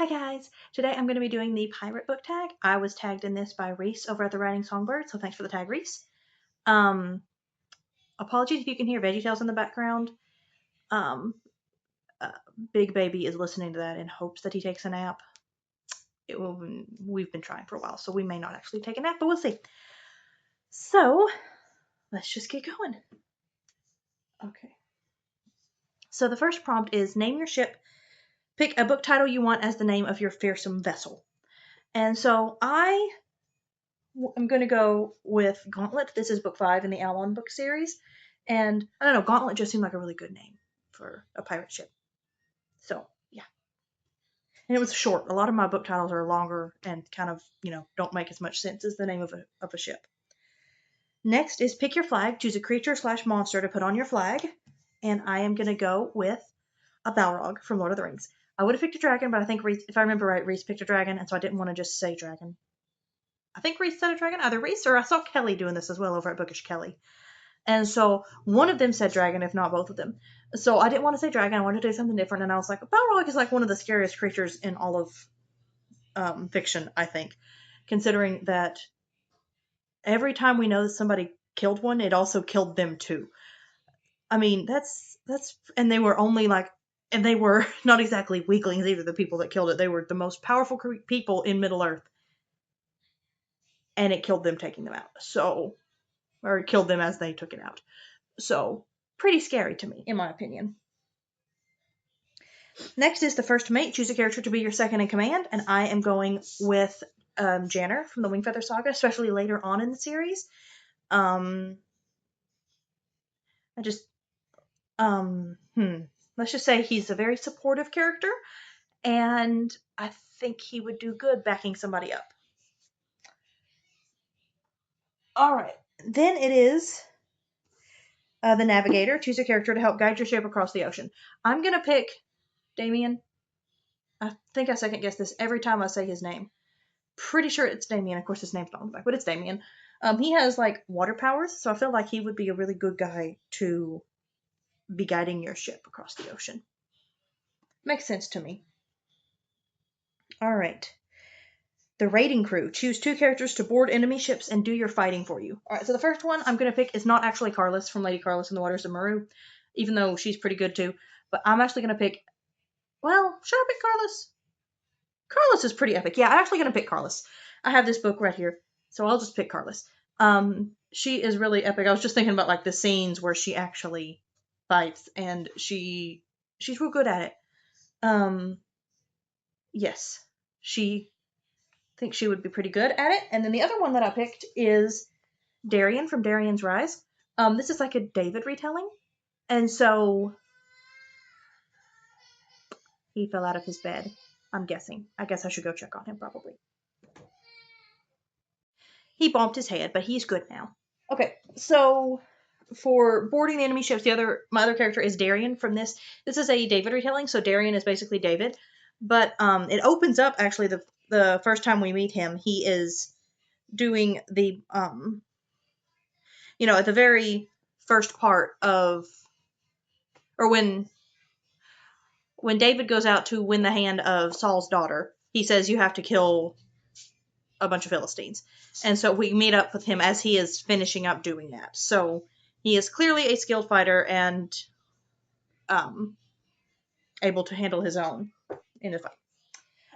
Hi guys! Today I'm going to be doing the pirate book tag. I was tagged in this by Reese over at the Writing Songbird, so thanks for the tag, Reese. Um, Apologies if you can hear VeggieTales in the background. Um, uh, Big Baby is listening to that in hopes that he takes a nap. We've been trying for a while, so we may not actually take a nap, but we'll see. So, let's just get going. Okay. So the first prompt is name your ship. Pick a book title you want as the name of your fearsome vessel. And so I'm going to go with Gauntlet. This is book 5 in the Alon book series. And I don't know, Gauntlet just seemed like a really good name for a pirate ship. So, yeah. And it was short. A lot of my book titles are longer and kind of, don't make as much sense as the name of a ship. Next is pick your flag. Choose a creature/monster to put on your flag. And I am going to go with a Balrog from Lord of the Rings. I would have picked a dragon, but I think Reese, if I remember right, Reese picked a dragon, and so I didn't want to just say dragon. I think Reese said a dragon, either Reese or I saw Kelly doing this as well over at Bookish Kelly. And so one of them said dragon, if not both of them. So I didn't want to say dragon. I wanted to do something different. And I was like, Balrog is like one of the scariest creatures in all of fiction, I think. Considering that every time we know that somebody killed one, it also killed them too. I mean, and they were only like, and they were not exactly weaklings either, the people that killed it. They were the most powerful people in Middle Earth. And it killed them taking them out. So, or killed them as they took it out. So, pretty scary to me, in my opinion. Next is the first mate. Choose a character to be your second in command, and I am going with Janner from the Wingfeather Saga, especially later on in the series. I just, let's just say he's a very supportive character, and I think he would do good backing somebody up. All right, then it is the Navigator. Choose a character to help guide your ship across the ocean. I'm gonna pick Damien. I think I second guess this every time I say his name. Pretty sure it's Damien. Of course, his name's not on the back, but it's Damien. He has like water powers, so I feel like he would be a really good guy to be guiding your ship across the ocean. Makes sense to me. All right. The raiding crew. Choose 2 characters to board enemy ships and do your fighting for you. All right, so the first one I'm going to pick is not actually Carlos from Lady Carlos in the Waters of Meru, even though she's pretty good too. But I'm actually going to pick. Well, should I pick Carlos? Carlos is pretty epic. Yeah, I'm actually going to pick Carlos. I have this book right here, so I'll just pick Carlos. She is really epic. I was just thinking about like the scenes where she actually fights, and she's real good at it. Yes, she thinks she would be pretty good at it. And then the other one that I picked is Darian from Darian's Rise. This is like a David retelling, and so he fell out of his bed. I'm guessing. I guess I should go check on him probably. He bumped his head, but he's good now. Okay, so for boarding the enemy ships, my other character is Darian from this. This is a David retelling, so Darian is basically David. But it opens up actually the first time we meet him. He is doing the at the very first part of, or when David goes out to win the hand of Saul's daughter, he says you have to kill a bunch of Philistines. And so we meet up with him as he is finishing up doing that. So he is clearly a skilled fighter and able to handle his own in the fight.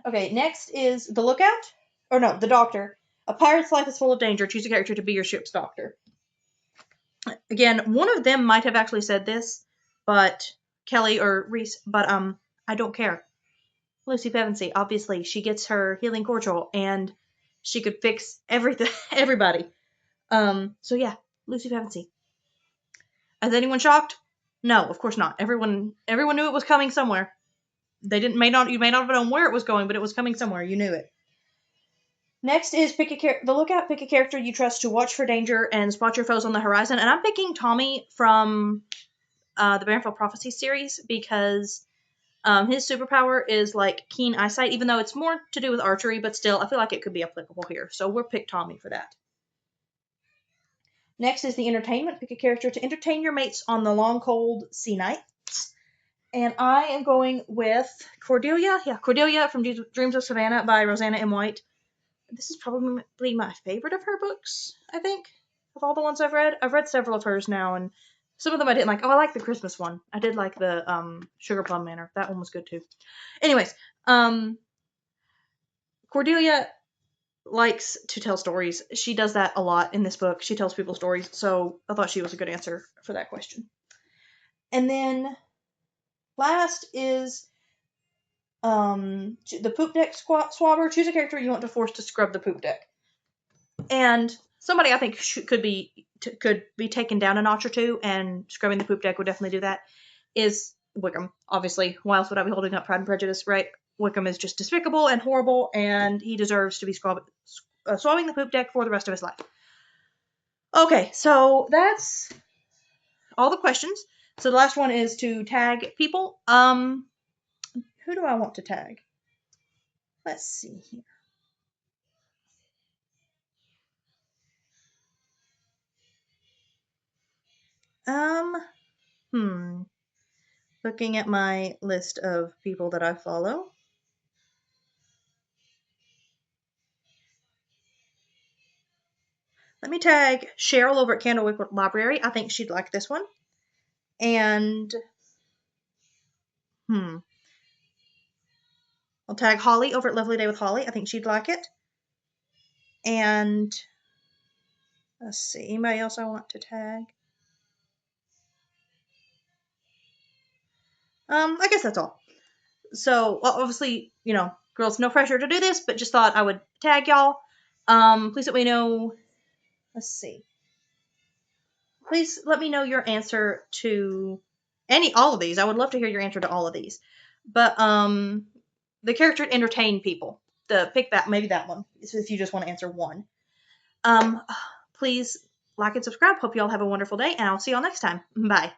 Okay, next is the lookout. Or no, the doctor. A pirate's life is full of danger. Choose a character to be your ship's doctor. Again, one of them might have actually said this, but Kelly or Reese, but I don't care. Lucy Pevensey, obviously, she gets her healing cordial and she could fix everybody. So yeah, Lucy Pevensey. Is anyone shocked? No, of course not. Everyone knew it was coming somewhere. You may not have known where it was going, but it was coming somewhere. You knew it. Next is the lookout. Pick a character you trust to watch for danger and spot your foes on the horizon. And I'm picking Tommy from the Barenfell Prophecy series because his superpower is like keen eyesight, even though it's more to do with archery, but still, I feel like it could be applicable here. So we'll pick Tommy for that. Next is the entertainment. Pick a character to entertain your mates on the long, cold sea nights. And I am going with Cordelia. Yeah, Cordelia from Dreams of Savannah by Rosanna M. White. This is probably my favorite of her books, I think, of all the ones I've read. I've read several of hers now, and some of them I didn't like. Oh, I like the Christmas one. I did like the Sugar Plum Manor. That one was good too. Anyways, Cordelia likes to tell stories. She does that a lot in this book. She tells people stories, so I thought she was a good answer for that question. And then last is the Poop-deck Swabber. Choose a character you want to force to scrub the poop deck. And somebody I think could be taken down a notch or two, and scrubbing the poop deck would definitely do that, is Wickham. Obviously, why else would I be holding up Pride and Prejudice, right? Wickham is just despicable and horrible, and he deserves to be swabbing the poop deck for the rest of his life. Okay, so that's all the questions. So the last one is to tag people. Who do I want to tag? Let's see here. Looking at my list of people that I follow. Let me tag Cheryl over at Candlewick Library. I think she'd like this one. And, I'll tag Holly over at Lovely Day with Holly. I think she'd like it. And, let's see, anybody else I want to tag? I guess that's all. So, well, obviously, girls, no pressure to do this, but just thought I would tag y'all. Please let me know. Let's see. Please let me know your answer to all of these. I would love to hear your answer to all of these. But the character entertain people. Pick that, maybe that one, if you just want to answer one. Please like and subscribe. Hope you all have a wonderful day, and I'll see y'all next time. Bye.